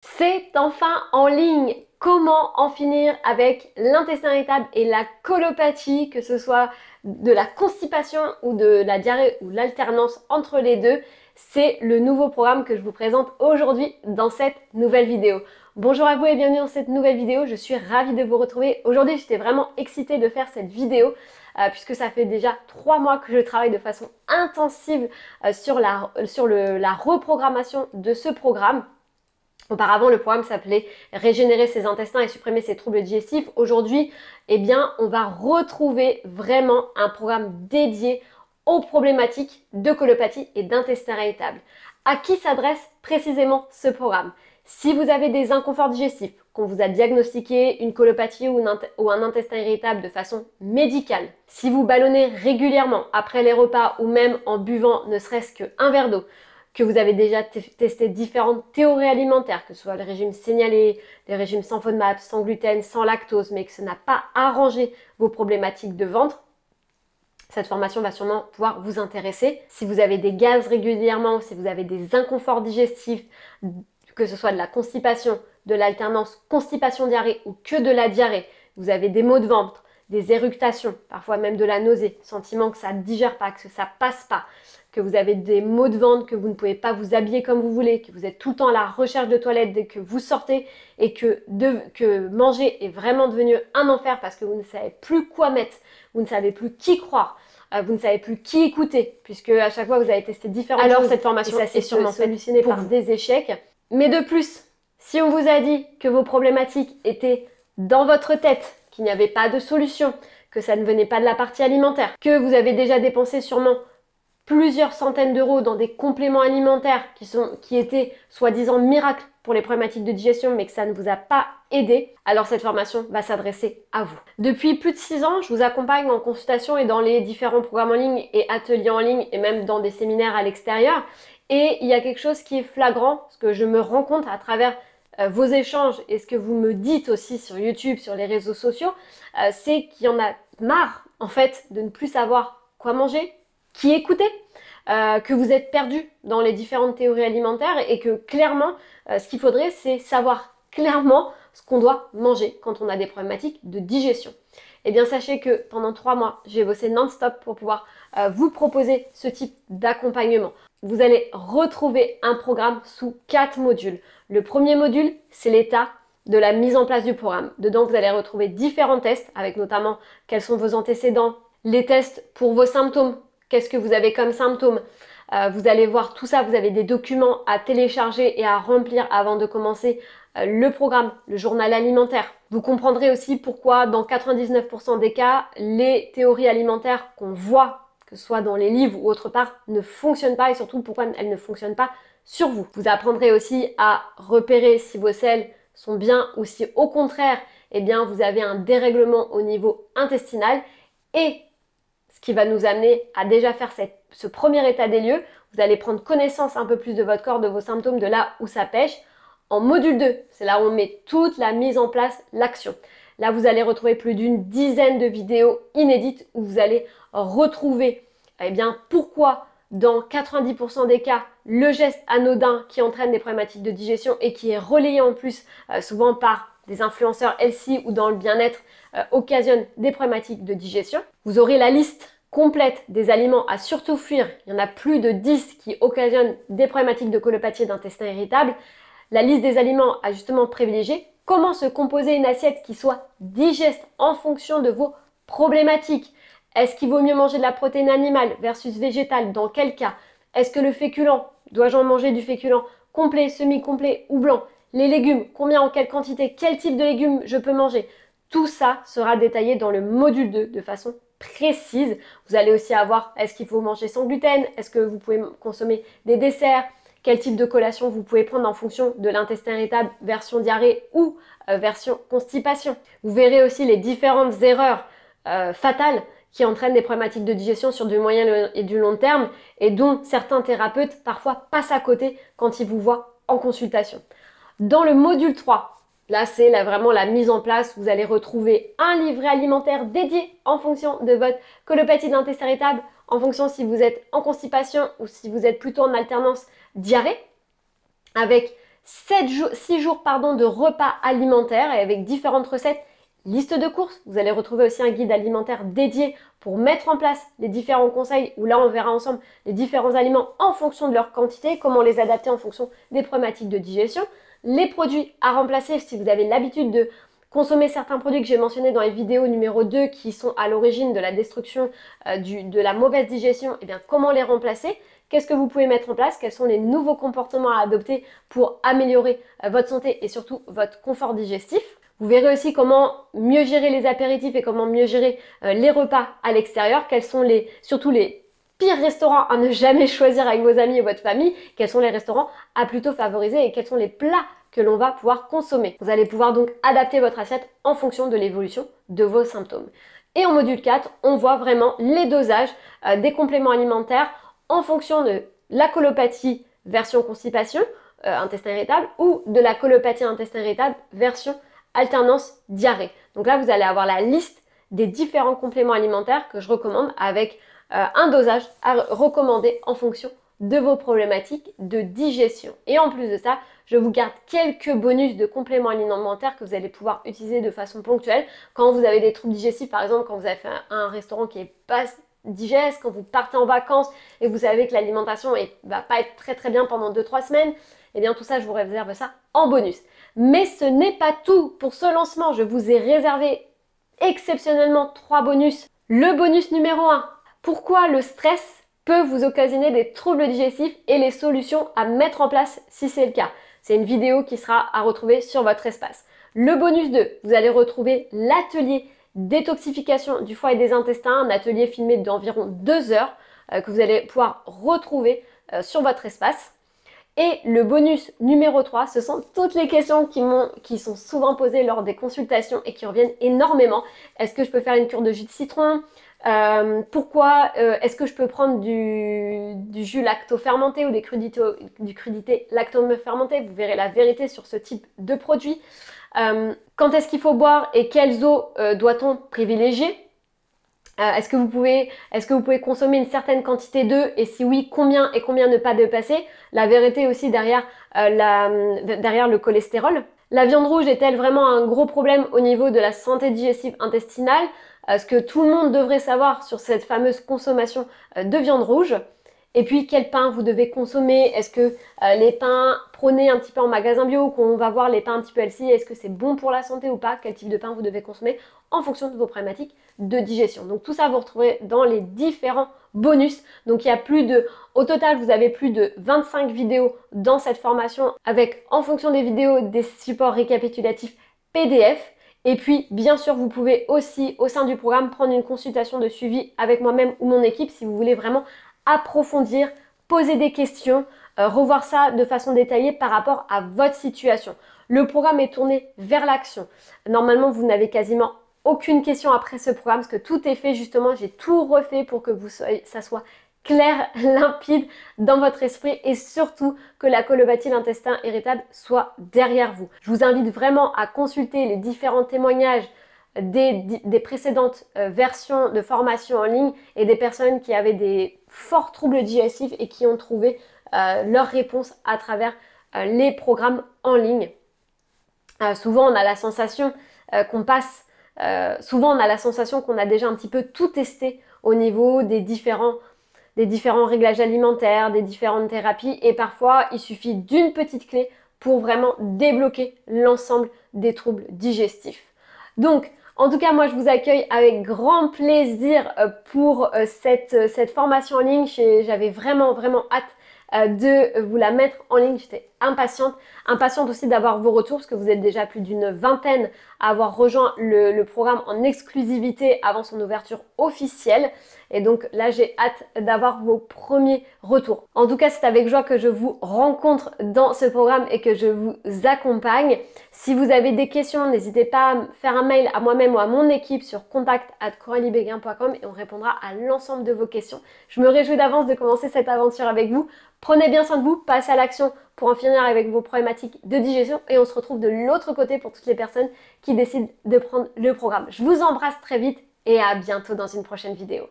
C'est enfin en ligne. Comment en finir avec l'intestin irritable et la colopathie, que ce soit de la constipation ou de la diarrhée ou l'alternance entre les deux. C'est le nouveau programme que je vous présente aujourd'hui dans cette nouvelle vidéo. Bonjour à vous et bienvenue dans cette nouvelle vidéo. Je suis ravie de vous retrouver. Aujourd'hui, j'étais vraiment excitée de faire cette vidéo puisque ça fait déjà 3 mois que je travaille de façon intensive sur la reprogrammation de ce programme. Auparavant, le programme s'appelait Régénérer ses intestins et supprimer ses troubles digestifs. Aujourd'hui, eh bien, on va retrouver vraiment un programme dédié aux problématiques de colopathie et d'intestin irritable. À qui s'adresse précisément ce programme? Si vous avez des inconforts digestifs, qu'on vous a diagnostiqué une colopathie ou un intestin irritable de façon médicale, si vous ballonnez régulièrement après les repas ou même en buvant ne serait-ce qu'un verre d'eau, que vous avez déjà testé différentes théories alimentaires, que ce soit le régime signalé, les régimes sans FODMAP, sans gluten, sans lactose, mais que ça n'a pas arrangé vos problématiques de ventre, cette formation va sûrement pouvoir vous intéresser. Si vous avez des gaz régulièrement, si vous avez des inconforts digestifs, que ce soit de la constipation, de l'alternance constipation-diarrhée ou que de la diarrhée, vous avez des maux de ventre, des éructations, parfois même de la nausée, sentiment que ça ne digère pas, que ça passe pas, que vous avez des maux de ventre, que vous ne pouvez pas vous habiller comme vous voulez, que vous êtes tout le temps à la recherche de toilettes dès que vous sortez et que manger est vraiment devenu un enfer parce que vous ne savez plus quoi mettre, vous ne savez plus qui croire, vous ne savez plus qui écouter puisque à chaque fois vous avez testé différentes choses. Alors cette formation est sûrement solutionnée par des échecs. Mais de plus, si on vous a dit que vos problématiques étaient dans votre tête, qu'il n'y avait pas de solution, que ça ne venait pas de la partie alimentaire, que vous avez déjà dépensé sûrement plusieurs centaines d'euros dans des compléments alimentaires qui étaient soi-disant miracles pour les problématiques de digestion, mais que ça ne vous a pas aidé, alors cette formation va s'adresser à vous. Depuis plus de 6 ans, je vous accompagne en consultation et dans les différents programmes en ligne et ateliers en ligne et même dans des séminaires à l'extérieur. Et il y a quelque chose qui est flagrant, ce que je me rends compte à travers vos échanges et ce que vous me dites aussi sur YouTube, sur les réseaux sociaux, c'est qu'il y en a marre en fait de ne plus savoir quoi manger, qui écouter, que vous êtes perdu dans les différentes théories alimentaires et que clairement, ce qu'il faudrait, c'est savoir clairement ce qu'on doit manger quand on a des problématiques de digestion. Eh bien, sachez que pendant 3 mois, j'ai bossé non-stop pour pouvoir vous proposer ce type d'accompagnement. Vous allez retrouver un programme sous 4 modules. Le premier module, c'est l'état de la mise en place du programme. Dedans, vous allez retrouver différents tests avec notamment quels sont vos antécédents, les tests pour vos symptômes, qu'est-ce que vous avez comme symptômes. Vous allez voir tout ça, vous avez des documents à télécharger et à remplir avant de commencer le programme, le journal alimentaire. Vous comprendrez aussi pourquoi dans 99% des cas, les théories alimentaires qu'on voit, que ce soit dans les livres ou autre part, ne fonctionnent pas et surtout pourquoi elles ne fonctionnent pas sur vous. Vous apprendrez aussi à repérer si vos selles sont bien ou si au contraire, eh bien, vous avez un dérèglement au niveau intestinal et ce qui va nous amener à déjà faire ce premier état des lieux. Vous allez prendre connaissance un peu plus de votre corps, de vos symptômes, de là où ça pêche. En module 2, c'est là où on met toute la mise en place, l'action. Là, vous allez retrouver plus d'une dizaine de vidéos inédites où vous allez retrouver eh bien, pourquoi dans 90% des cas, le geste anodin qui entraîne des problématiques de digestion et qui est relayé en plus souvent par des influenceurs healthy ou dans le bien-être occasionne des problématiques de digestion. Vous aurez la liste complète des aliments à surtout fuir. Il y en a plus de 10 qui occasionnent des problématiques de colopathie et d'intestin irritable. La liste des aliments à justement privilégier. Comment se composer une assiette qui soit digeste en fonction de vos problématiques. Est-ce qu'il vaut mieux manger de la protéine animale versus végétale? Dans quel cas? Est-ce que le féculent, dois-je en manger du féculent complet, semi-complet ou blanc? Les légumes, combien, en quelle quantité? Quel type de légumes je peux manger? Tout ça sera détaillé dans le module 2 de façon précise. Vous allez aussi avoir, est-ce qu'il faut manger sans gluten? Est-ce que vous pouvez consommer des desserts? Quel type de collation vous pouvez prendre en fonction de l'intestin irritable version diarrhée ou version constipation. Vous verrez aussi les différentes erreurs fatales qui entraînent des problématiques de digestion sur du moyen et du long terme et dont certains thérapeutes parfois passent à côté quand ils vous voient en consultation. Dans le module 3, là c'est vraiment la mise en place, vous allez retrouver un livret alimentaire dédié en fonction de votre colopathie d'intestin irritable, en fonction si vous êtes en constipation ou si vous êtes plutôt en alternance diarrhée, avec 6 jours de repas alimentaires et avec différentes recettes, liste de courses. Vous allez retrouver aussi un guide alimentaire dédié pour mettre en place les différents conseils où là on verra ensemble les différents aliments en fonction de leur quantité, comment les adapter en fonction des problématiques de digestion, les produits à remplacer si vous avez l'habitude de consommer certains produits que j'ai mentionnés dans les vidéos numéro 2 qui sont à l'origine de la destruction de la mauvaise digestion, et bien comment les remplacer. Qu'est-ce que vous pouvez mettre en place? Quels sont les nouveaux comportements à adopter pour améliorer votre santé et surtout votre confort digestif? Vous verrez aussi comment mieux gérer les apéritifs et comment mieux gérer les repas à l'extérieur. Quels sont surtout les pires restaurants à ne jamais choisir avec vos amis et votre famille. Quels sont les restaurants à plutôt favoriser et quels sont les plats que l'on va pouvoir consommer. Vous allez pouvoir donc adapter votre assiette en fonction de l'évolution de vos symptômes. Et en module 4, on voit vraiment les dosages des compléments alimentaires en fonction de la colopathie version constipation, intestin irritable, ou de la colopathie intestin irritable version alternance diarrhée. Donc là, vous allez avoir la liste des différents compléments alimentaires que je recommande avec un dosage à recommander en fonction de vos problématiques de digestion. Et en plus de ça, je vous garde quelques bonus de compléments alimentaires que vous allez pouvoir utiliser de façon ponctuelle quand vous avez des troubles digestifs, par exemple quand vous avez fait un restaurant qui est pas digeste, quand vous partez en vacances et que vous savez que l'alimentation va pas être très bien pendant 2-3 semaines, et bien tout ça, je vous réserve ça en bonus. Mais ce n'est pas tout. Pour ce lancement, je vous ai réservé exceptionnellement 3 bonus. Le bonus numéro 1, pourquoi le stress peut vous occasionner des troubles digestifs et les solutions à mettre en place si c'est le cas. C'est une vidéo qui sera à retrouver sur votre espace. Le bonus 2, vous allez retrouver l'atelier détoxification du foie et des intestins, un atelier filmé d'environ 2 heures que vous allez pouvoir retrouver sur votre espace. Et le bonus numéro 3, ce sont toutes les questions qui sont souvent posées lors des consultations et qui reviennent énormément. Est-ce que je peux faire une cure de jus de citron? Pourquoi est-ce que je peux prendre du jus lacto-fermenté ou du crudité lacto-fermenté? Vous verrez la vérité sur ce type de produit. Quand est-ce qu'il faut boire et quelles eaux doit-on privilégier? Est-ce que vous pouvez consommer une certaine quantité d'œufs et si oui, combien et combien ne pas dépasser? La vérité aussi derrière le cholestérol. La viande rouge est-elle vraiment un gros problème au niveau de la santé digestive intestinale? Ce que tout le monde devrait savoir sur cette fameuse consommation de viande rouge. Et puis, quel pain vous devez consommer? Est-ce que les pains prônés un petit peu en magasin bio, qu'on va voir les pains un petit peu healthy, est-ce que c'est bon pour la santé ou pas? Quel type de pain vous devez consommer en fonction de vos problématiques de digestion. Donc tout ça, vous retrouverez dans les différents bonus. Donc il y a au total, vous avez plus de 25 vidéos dans cette formation avec, en fonction des vidéos, des supports récapitulatifs PDF. Et puis, bien sûr, vous pouvez aussi, au sein du programme, prendre une consultation de suivi avec moi-même ou mon équipe si vous voulez vraiment approfondir, poser des questions, revoir ça de façon détaillée par rapport à votre situation. Le programme est tourné vers l'action. Normalement, vous n'avez quasiment aucune question après ce programme parce que tout est fait justement. J'ai tout refait pour que ça soit clair, limpide dans votre esprit et surtout que la colopathie, l'intestin irritable soit derrière vous. Je vous invite vraiment à consulter les différents témoignages des précédentes versions de formation en ligne et des personnes qui avaient des forts troubles digestifs et qui ont trouvé leur réponse à travers les programmes en ligne. Souvent on a la sensation qu'on a déjà un petit peu tout testé au niveau des différents réglages alimentaires, des différentes thérapies et parfois il suffit d'une petite clé pour vraiment débloquer l'ensemble des troubles digestifs. Donc, en tout cas, moi, je vous accueille avec grand plaisir pour cette formation en ligne. J'avais vraiment hâte de vous la mettre en ligne. J'étais impatiente aussi d'avoir vos retours parce que vous êtes déjà plus d'une vingtaine à avoir rejoint le programme en exclusivité avant son ouverture officielle. Et donc là, j'ai hâte d'avoir vos premiers retours. En tout cas, c'est avec joie que je vous rencontre dans ce programme et que je vous accompagne. Si vous avez des questions, n'hésitez pas à me faire un mail à moi-même ou à mon équipe sur contact@coraliebeguin.com et on répondra à l'ensemble de vos questions. Je me réjouis d'avance de commencer cette aventure avec vous. Prenez bien soin de vous, passez à l'action pour en finir avec vos problématiques de digestion et on se retrouve de l'autre côté pour toutes les personnes qui décident de prendre le programme. Je vous embrasse très vite et à bientôt dans une prochaine vidéo.